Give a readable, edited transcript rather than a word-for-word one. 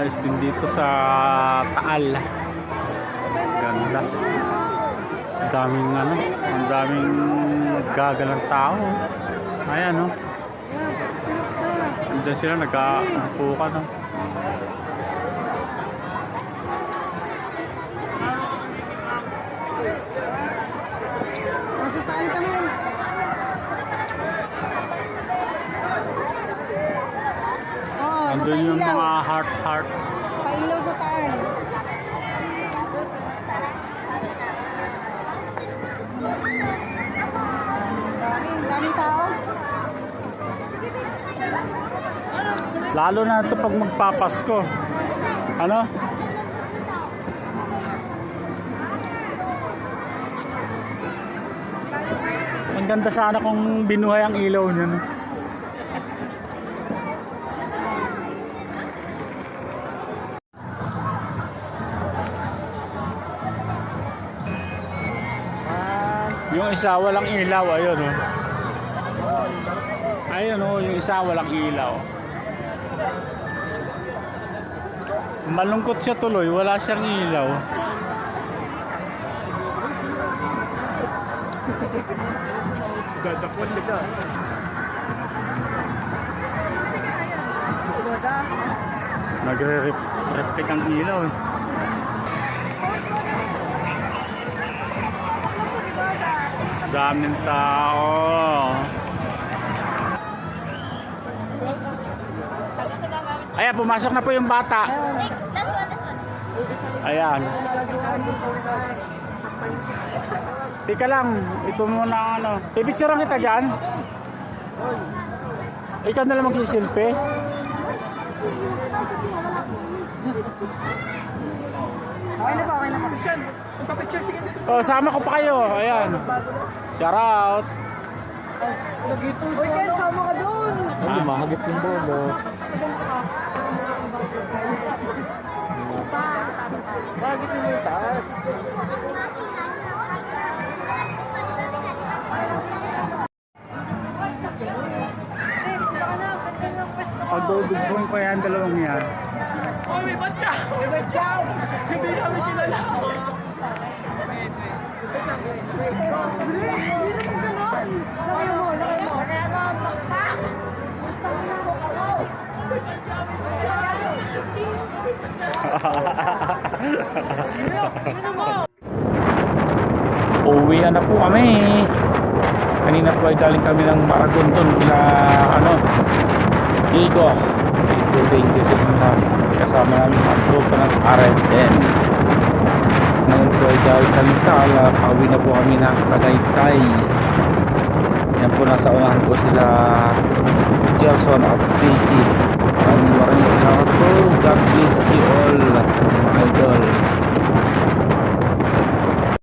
ayos din dito sa Taal. Ganda. Ang daming ano, ang daming nagagalang tao. Ayan, no. Andiyan sila nagka-upo no. Nasa Taal kami. Oh, sa Andun yung Pailaw. mga heart. Pailaw sa Taal. Daming tao. Lalo na ito pag magpapasko. Ano? Ang ganda sana kung binuhay ang ilaw niya. No? Yung isa walang ilaw, ayun oh. Ayun oh, yung isa walang ilaw. Malungkot siya tuloy, wala siyang ilaw. Dadakwan ka. Nagre-reflect ang ilaw eh. Daming tao. Ayan, pumasok na po yung bata. Ayan. Tika lang, ito muna ano. Pipicturean kita dyan. Ikaw na lang magsisilpi. Okay na ba? Okay na ba? Picture, sige dito. Oh, sama ko pa kayo. Ayan. Shout out. Nagito sa Ken, sama ka doon. Ano, mahagip yung bolo. Bakit yung taas? Pagdudugtong ko yan, dalawang yan. Oh, may ba't ka? May ba't ka? Hindi kami kilala. Uwi na po kami. Kanina po ay galing kami ng Maragon doon kila ano Diego. Thank you na kasama namin ang tropa ng RSN. Ngayon po ay galing kami Tala. Pauwi na po kami ng Tagaytay. Yan po, nasa unahan po sila Gerson at Daisy. Maraming salamat po. God bless you all, mga idol.